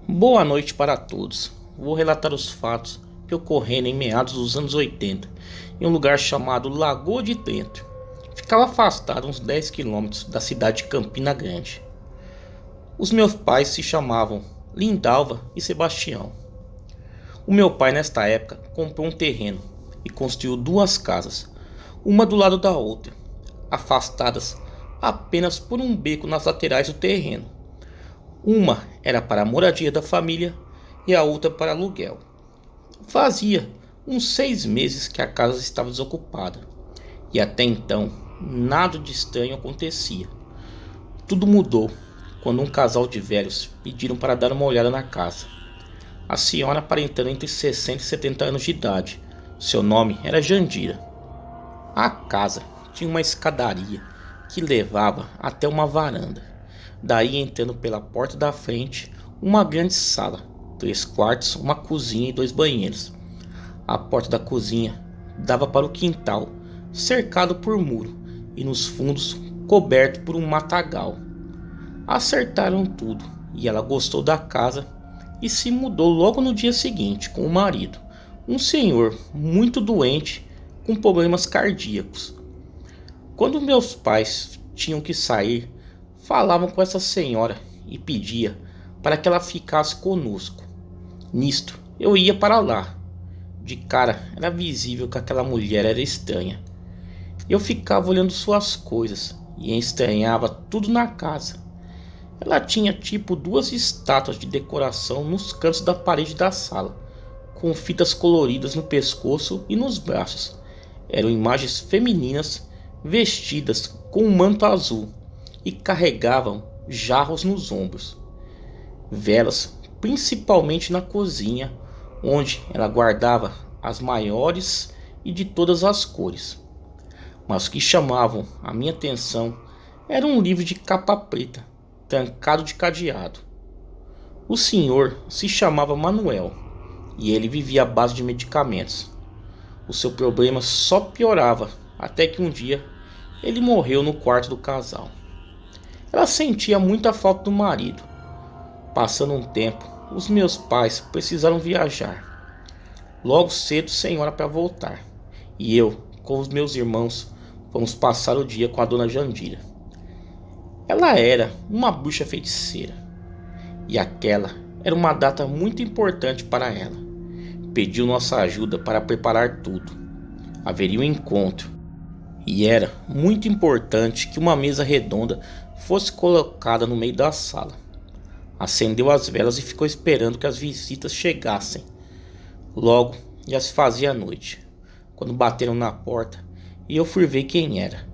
Boa noite para todos. Vou relatar os fatos que ocorreram em meados dos anos 80, em um lugar chamado Lagoa de Dentro. Ficava afastado uns 10 quilômetros da cidade de Campina Grande. Os meus pais se chamavam Lindalva e Sebastião. O meu pai, nesta época, comprou um terreno e construiu duas casas, uma do lado da outra, afastadas apenas por um beco nas laterais do terreno. Uma era para a moradia da família e a outra para aluguel. Fazia uns 6 meses que a casa estava desocupada e até então nada de estranho acontecia. Tudo mudou quando um casal de velhos pediram para dar uma olhada na casa. A senhora aparentando entre 60 e 70 anos de idade. Seu nome era Jandira. A casa tinha uma escadaria que levava até uma varanda. Daí, entrando pela porta da frente, uma grande sala, 3 quartos, uma cozinha e 2 banheiros. A porta da cozinha dava para o quintal, cercado por muro, e nos fundos coberto por um matagal. Acertaram tudo e ela gostou da casa e se mudou logo no dia seguinte com o marido, um senhor muito doente com problemas cardíacos. Quando meus pais tinham que sair, falavam com essa senhora e pedia para que ela ficasse conosco. Nisto, eu ia para lá. De cara, era visível que aquela mulher era estranha. Eu ficava olhando suas coisas e estranhava tudo na casa. Ela tinha tipo 2 estátuas de decoração nos cantos da parede da sala, com fitas coloridas no pescoço e nos braços. Eram imagens femininas vestidas com um manto azul e carregavam jarros nos ombros. Velas, principalmente na cozinha, onde ela guardava as maiores e de todas as cores. Mas o que chamavam a minha atenção era um livro de capa preta, trancado de cadeado. O senhor se chamava Manuel e ele vivia à base de medicamentos. O seu problema só piorava até que um dia ele morreu no quarto do casal. Ela sentia muita falta do marido. Passando um tempo, os meus pais precisaram viajar. Logo cedo sem hora para voltar, e eu, com os meus irmãos, fomos passar o dia com a dona Jandira. Ela era uma bruxa feiticeira, e aquela era uma data muito importante para ela. Pediu nossa ajuda para preparar tudo. Haveria um encontro, e era muito importante que uma mesa redonda fosse colocada no meio da sala. Acendeu as velas e ficou esperando que as visitas chegassem. Logo já se fazia noite, quando bateram na porta e eu fui ver quem era.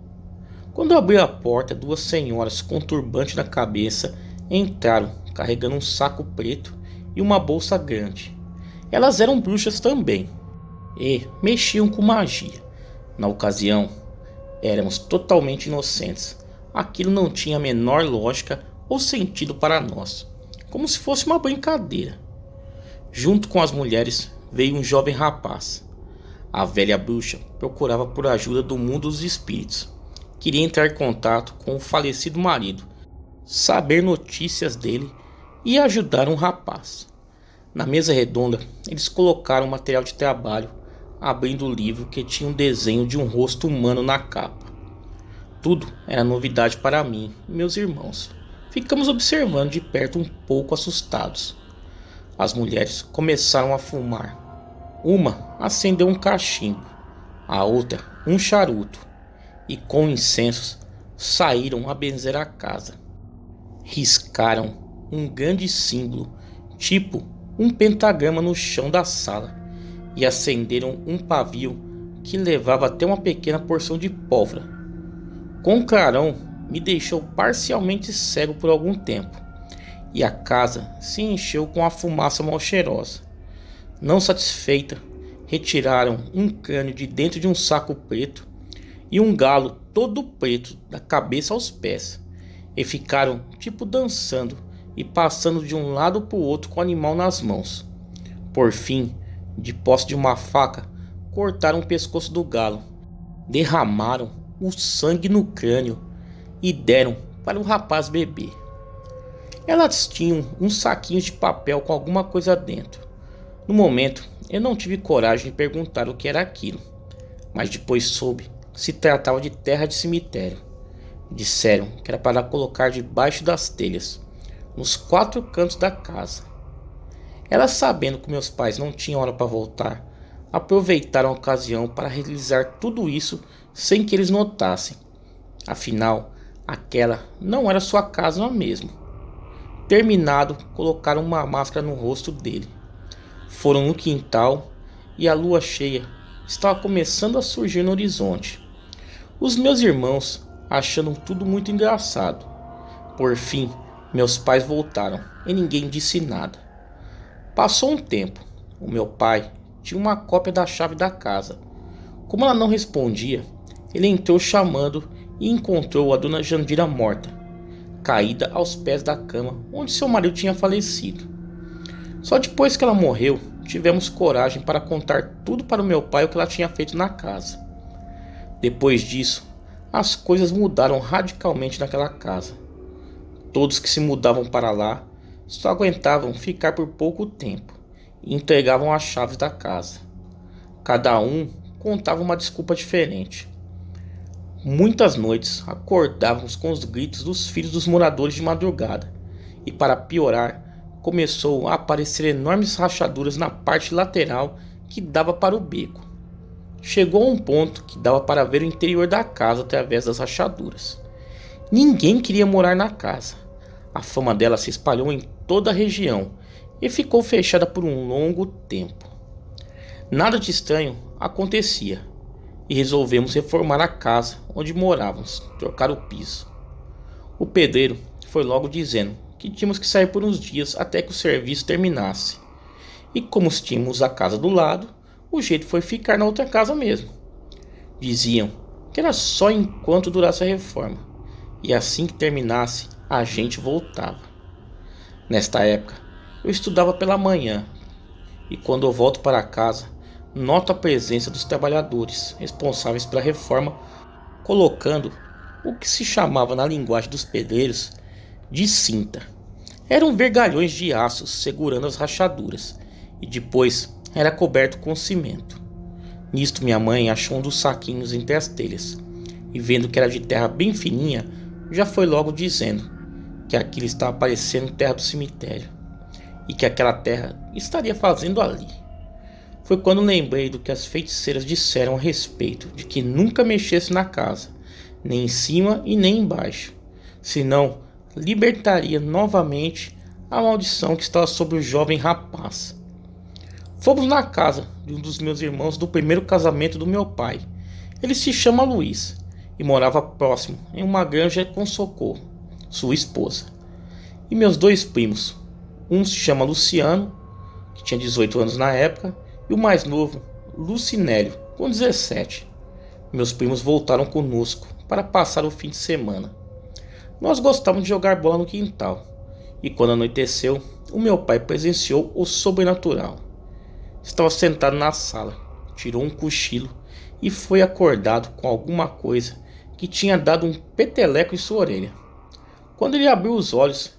Quando abri a porta, 2 senhoras com turbante na cabeça entraram carregando um saco preto e uma bolsa grande. Elas eram bruxas também e mexiam com magia. Na ocasião, éramos totalmente inocentes. Aquilo não tinha a menor lógica ou sentido para nós, como se fosse uma brincadeira. Junto com as mulheres veio um jovem rapaz. A velha bruxa procurava por ajuda do mundo dos espíritos. Queria entrar em contato com o falecido marido, saber notícias dele e ajudar um rapaz. Na mesa redonda, eles colocaram material de trabalho, abrindo o livro que tinha um desenho de um rosto humano na capa. Tudo era novidade para mim e meus irmãos. Ficamos observando de perto um pouco assustados. As mulheres começaram a fumar. Uma acendeu um cachimbo, a outra um charuto, e com incensos saíram a benzer a casa. Riscaram um grande símbolo, tipo um pentagrama no chão da sala, e acenderam um pavio que levava até uma pequena porção de pólvora. Com o clarão me deixou parcialmente cego por algum tempo, e a casa se encheu com a fumaça mal cheirosa. Não satisfeita, retiraram um crânio de dentro de um saco preto e um galo todo preto da cabeça aos pés, e ficaram tipo dançando e passando de um lado para o outro com o animal nas mãos. Por fim, de posse de uma faca, cortaram o pescoço do galo derramaram o sangue no crânio e deram para o rapaz beber. Elas tinham uns saquinhos de papel com alguma coisa dentro. No momento, eu não tive coragem de perguntar o que era aquilo, mas depois soube que se tratava de terra de cemitério. Disseram que era para colocar debaixo das telhas, nos 4 cantos da casa. Elas, sabendo que meus pais não tinham hora para voltar, aproveitaram a ocasião para realizar tudo isso sem que eles notassem. Afinal, aquela não era sua casa mesmo. Terminado, colocaram uma máscara no rosto dele. Foram no quintal e a lua cheia estava começando a surgir no horizonte. Os meus irmãos achando tudo muito engraçado. Por fim, meus pais voltaram e ninguém disse nada. Passou um tempo. O meu pai tinha uma cópia da chave da casa. Como ela não respondia, ele entrou chamando e encontrou a dona Jandira morta, caída aos pés da cama onde seu marido tinha falecido. Só depois que ela morreu, tivemos coragem para contar tudo para o meu pai o que ela tinha feito na casa. Depois disso, as coisas mudaram radicalmente naquela casa. Todos que se mudavam para lá só aguentavam ficar por pouco tempo e entregavam as chaves da casa. Cada um contava uma desculpa diferente. Muitas noites acordávamos com os gritos dos filhos dos moradores de madrugada e, para piorar, começou a aparecer enormes rachaduras na parte lateral que dava para o beco. Chegou a um ponto que dava para ver o interior da casa através das rachaduras. Ninguém queria morar na casa. A fama dela se espalhou em toda a região e ficou fechada por um longo tempo. Nada de estranho acontecia e resolvemos reformar a casa onde morávamos, trocar o piso. O pedreiro foi logo dizendo que tínhamos que sair por uns dias até que o serviço terminasse. E como tínhamos a casa do lado, o jeito foi ficar na outra casa mesmo. Diziam que era só enquanto durasse a reforma, e assim que terminasse, a gente voltava. Nesta época, eu estudava pela manhã, e quando eu volto para casa, noto a presença dos trabalhadores responsáveis pela reforma, colocando o que se chamava na linguagem dos pedreiros de cinta. Eram vergalhões de aço segurando as rachaduras, e depois era coberto com cimento. Nisto minha mãe achou um dos saquinhos entre as telhas, e vendo que era de terra bem fininha, já foi logo dizendo que aquilo estava parecendo terra do cemitério, e que aquela terra estaria fazendo ali. Foi quando lembrei do que as feiticeiras disseram a respeito de que nunca mexesse na casa, nem em cima e nem embaixo, senão libertaria novamente a maldição que estava sobre o jovem rapaz. Fomos na casa de um dos meus irmãos do primeiro casamento do meu pai. Ele se chama Luiz e morava próximo em uma granja com Socorro, sua esposa. E meus 2 primos, um se chama Luciano, que tinha 18 anos na época, e o mais novo, Lucinélio, com 17. Meus primos voltaram conosco para passar o fim de semana. Nós gostávamos de jogar bola no quintal, e quando anoiteceu, o meu pai presenciou o sobrenatural. Estava sentado na sala, tirou um cochilo e foi acordado com alguma coisa que tinha dado um peteleco em sua orelha. Quando ele abriu os olhos,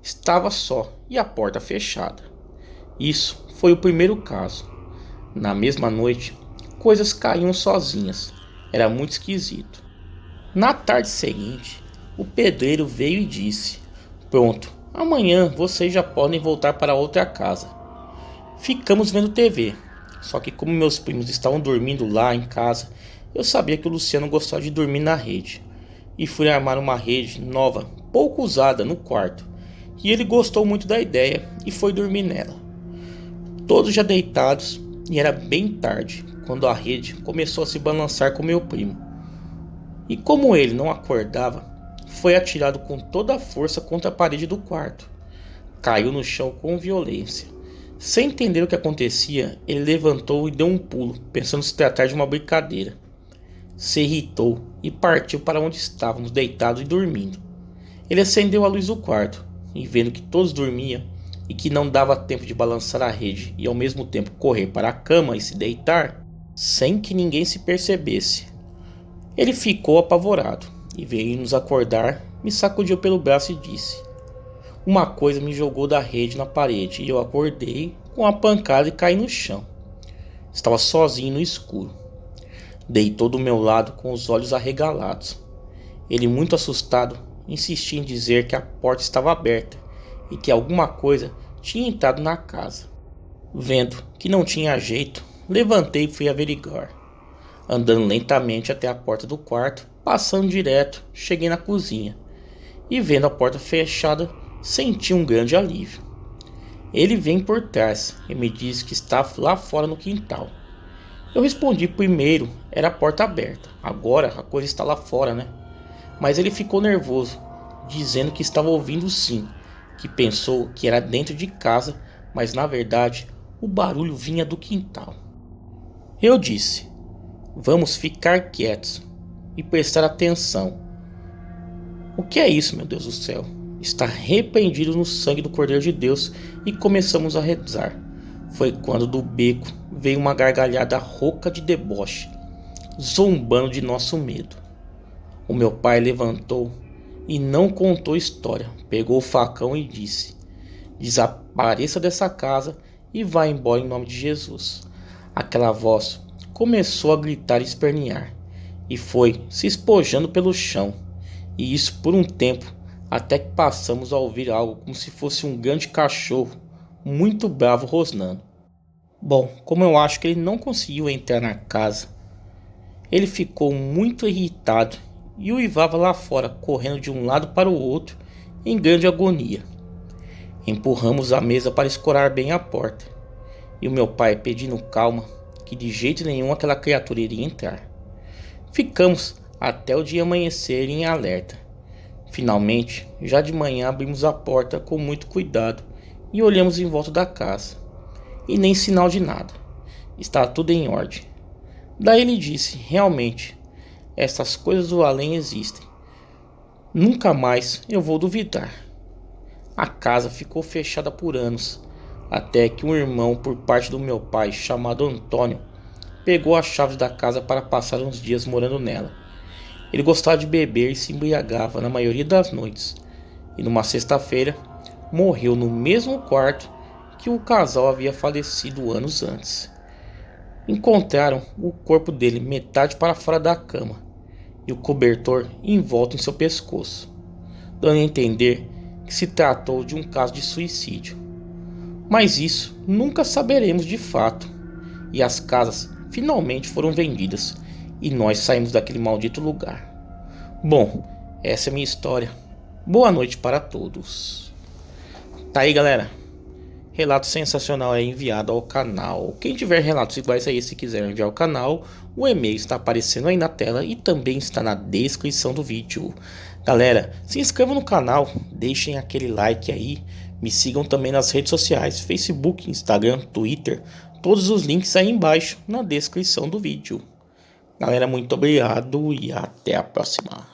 estava só e a porta fechada. Isso foi o primeiro caso. Na mesma noite, coisas caíam sozinhas. Era muito esquisito. Na tarde seguinte, o pedreiro veio e disse: "Pronto, amanhã vocês já podem voltar para outra casa." Ficamos vendo TV, só que como meus primos estavam dormindo lá em casa, eu sabia que o Luciano gostava de dormir na rede, e fui armar uma rede nova, pouco usada, no quarto, e ele gostou muito da ideia e foi dormir nela. Todos já deitados, e era bem tarde, quando a rede começou a se balançar com meu primo. E como ele não acordava, foi atirado com toda a força contra a parede do quarto. Caiu no chão com violência. Sem entender o que acontecia, ele levantou e deu um pulo, pensando se tratar de uma brincadeira. Se irritou e partiu para onde estávamos deitados e dormindo. Ele acendeu a luz do quarto e, vendo que todos dormiam e que não dava tempo de balançar a rede e ao mesmo tempo correr para a cama e se deitar, sem que ninguém se percebesse, Ele ficou apavorado e veio nos acordar, me sacudiu pelo braço e disse: uma coisa me jogou da rede na parede e eu acordei com a pancada e caí no chão. Estava sozinho no escuro. Deitou do meu lado com os olhos arregalados. Ele, muito assustado, insistia em dizer que a porta estava aberta e que alguma coisa tinha entrado na casa. Vendo que não tinha jeito, levantei e fui averiguar. Andando lentamente até a porta do quarto, passando direto, cheguei na cozinha e, vendo a porta fechada, senti um grande alívio. Ele vem por trás e me disse que está lá fora no quintal. Eu respondi primeiro, era a porta aberta, agora a coisa está lá fora, né? Mas ele ficou nervoso, dizendo que estava ouvindo sim, que pensou que era dentro de casa, mas na verdade o barulho vinha do quintal. Eu disse: vamos ficar quietos e prestar atenção. O que é isso, meu Deus do céu? Está repreendido no sangue do Cordeiro de Deus, e começamos a rezar. Foi quando do beco veio uma gargalhada rouca de deboche, zombando de nosso medo. O meu pai levantou e não contou história, pegou o facão e disse: desapareça dessa casa e vá embora em nome de Jesus. Aquela voz começou a gritar e espernear, e foi se espojando pelo chão, e isso por um tempo, até que passamos a ouvir algo como se fosse um grande cachorro muito bravo rosnando. Bom, como eu acho que ele não conseguiu entrar na casa, ele ficou muito irritado e uivava lá fora, correndo de um lado para o outro em grande agonia. Empurramos a mesa para escorar bem a porta, e o meu pai pedindo calma, que de jeito nenhum aquela criatura iria entrar. Ficamos até o dia amanhecer em alerta. Finalmente, já de manhã, abrimos a porta com muito cuidado e olhamos em volta da casa. E nem sinal de nada. Está tudo em ordem. Daí ele disse: realmente, essas coisas do além existem. Nunca mais eu vou duvidar. A casa ficou fechada por anos, até que um irmão por parte do meu pai, chamado Antônio, pegou as chaves da casa para passar uns dias morando nela. Ele gostava de beber e se embriagava na maioria das noites, e numa sexta-feira morreu no mesmo quarto que o casal havia falecido anos antes. Encontraram o corpo dele metade para fora da cama e o cobertor envolto em seu pescoço, dando a entender que se tratou de um caso de suicídio. Mas isso nunca saberemos de fato, e as casas finalmente foram vendidas e nós saímos daquele maldito lugar. Bom, essa é a minha história. Boa noite para todos. Tá aí, galera. Relato sensacional é enviado ao canal. Quem tiver relatos iguais a esse e quiser enviar ao canal, o e-mail está aparecendo aí na tela e também está na descrição do vídeo. Galera, se inscrevam no canal, deixem aquele like aí, me sigam também nas redes sociais, Facebook, Instagram, Twitter, todos os links aí embaixo na descrição do vídeo. Galera, muito obrigado e até a próxima.